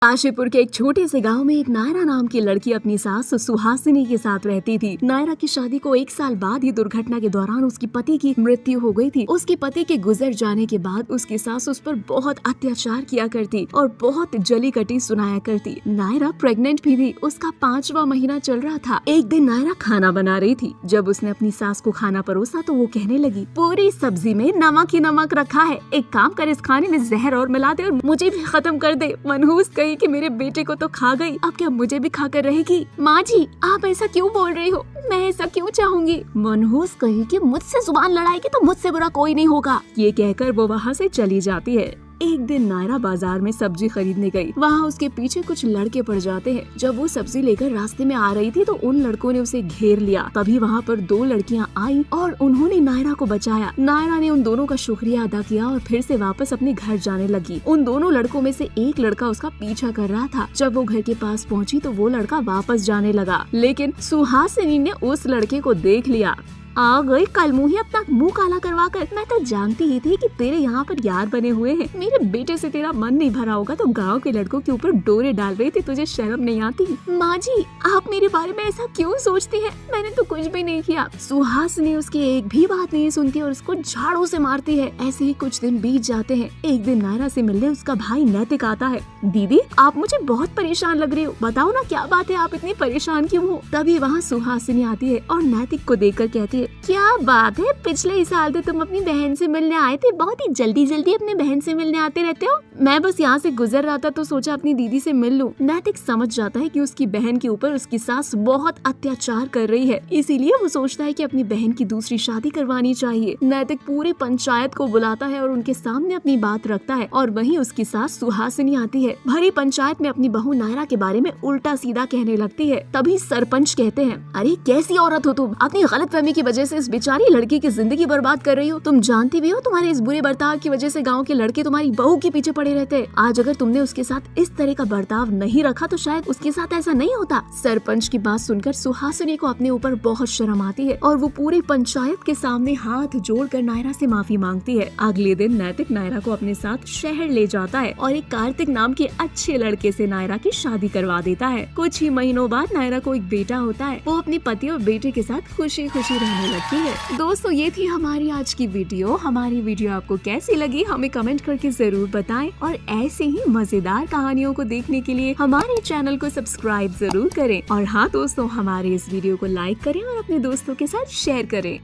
काशीपुर के एक छोटे से गांव में एक नायरा नाम की लड़की अपनी सास सुहासिनी के साथ रहती थी। नायरा की शादी को 1 साल बाद ही दुर्घटना के दौरान उसकी पति की मृत्यु हो गई थी। उसके पति के गुजर जाने के बाद उसकी सास उस पर बहुत अत्याचार किया करती और बहुत जली कटी सुनाया करती। नायरा प्रेग्नेंट भी थी, उसका 5वां महीना चल रहा था। एक दिन नायरा खाना बना रही थी। जब उसने अपनी सास को खाना परोसा तो वो कहने लगी, पूरी सब्जी में नमक ही नमक रखा है, एक काम कर इस खाने में जहर और मिला दे और मुझे भी खत्म कर दे। मनहूस कि मेरे बेटे को तो खा गई, अब क्या मुझे भी खाकर रहेगी? माँ जी, आप ऐसा क्यों बोल रही हो? मैं ऐसा क्यों चाहूंगी? मनहूस कही कि मुझसे जुबान लड़ाएगी तो मुझसे बुरा कोई नहीं होगा। ये कहकर वो वहाँ से चली जाती है। एक दिन नायरा बाजार में सब्जी खरीदने गई। वहाँ उसके पीछे कुछ लड़के पड़ जाते हैं। जब वो सब्जी लेकर रास्ते में आ रही थी तो उन लड़कों ने उसे घेर लिया। तभी वहाँ पर 2 लड़कियाँ आई और उन्होंने नायरा को बचाया। नायरा ने उन दोनों का शुक्रिया अदा किया और फिर से वापस अपने घर जाने लगी। उन दोनों लड़कों में से एक लड़का उसका पीछा कर रहा था। जब वो घर के पास पहुँची तो वो लड़का वापस जाने लगा, लेकिन सुहासिनी ने उस लड़के को देख लिया। आ गई कल मुँह अपना मुंह काला करवा कर। मैं तो जानती ही थी कि तेरे यहाँ पर यार बने हुए हैं। मेरे बेटे से तेरा मन नहीं भरा होगा तो गांव के लड़कों के ऊपर डोरे डाल रही थी। तुझे शर्म नहीं आती? माँ जी, आप मेरे बारे में ऐसा क्यों सोचती हैं? मैंने तो कुछ भी नहीं किया। सुहासिनी उसकी एक भी बात नहीं सुनती और उसको झाड़ू से मारती है। ऐसे ही कुछ दिन बीत जाते हैं। एक दिन नायरा से मिलने उसका भाई नैतिक आता है। दीदी, आप मुझे बहुत परेशान लग रही हो, बताओ ना क्या बात है, आप इतनी परेशान क्यों हो? तभी वहाँ सुहासिनी आती है और नैतिक को देखकर कहती है, क्या बात है, पिछले ही साल तो तुम अपनी बहन से मिलने आए थे, बहुत ही जल्दी जल्दी अपने बहन से मिलने आते रहते हो। मैं बस यहाँ से गुजर रहा था तो सोचा अपनी दीदी से मिल लूं। नैतिक समझ जाता है कि उसकी बहन के ऊपर उसकी सास बहुत अत्याचार कर रही है, इसीलिए वो सोचता है कि अपनी बहन की दूसरी शादी करवानी चाहिए। नैतिक पूरी पंचायत को बुलाता है और उनके सामने अपनी बात रखता है और वहीं उसकी सास सुहासिनी आती है। भरी पंचायत में अपनी बहू नायरा के बारे में उल्टा सीधा कहने लगती है। तभी सरपंच कहते हैं, अरे कैसी औरत हो तुम, अपनी गलतफहमी की वजह से इस बेचारी लड़की की जिंदगी बर्बाद कर रही हो। तुम जानती भी हो तुम्हारे इस बुरे बर्ताव की वजह से गांव के लड़के तुम्हारी बहू के पीछे पड़े रहते हैं। आज अगर तुमने उसके साथ इस तरह का बर्ताव नहीं रखा तो शायद उसके साथ ऐसा नहीं होता। सरपंच की बात सुनकर सुहासिनी को अपने ऊपर बहुत शर्म आती है और वो पूरी पंचायत के सामने हाथ जोड़कर नायरा से माफी मांगती है। अगले दिन नैतिक नायरा को अपने साथ शहर ले जाता है और एक कार्तिक नाम के अच्छे लड़के से नायरा की शादी करवा देता है। कुछ ही महीनों बाद नायरा को एक बेटा होता है। वो अपने पति और बेटे के साथ खुशी खुशी रहने लगती है। दोस्तों, ये थी हमारी आज की वीडियो। हमारी वीडियो आपको कैसी लगी हमें कमेंट करके जरूर बताएं और ऐसे ही मजेदार कहानियों को देखने के लिए हमारे चैनल को सब्सक्राइब जरूर करें। और हाँ दोस्तों, हमारे इस वीडियो को लाइक करें और अपने दोस्तों के साथ शेयर करें।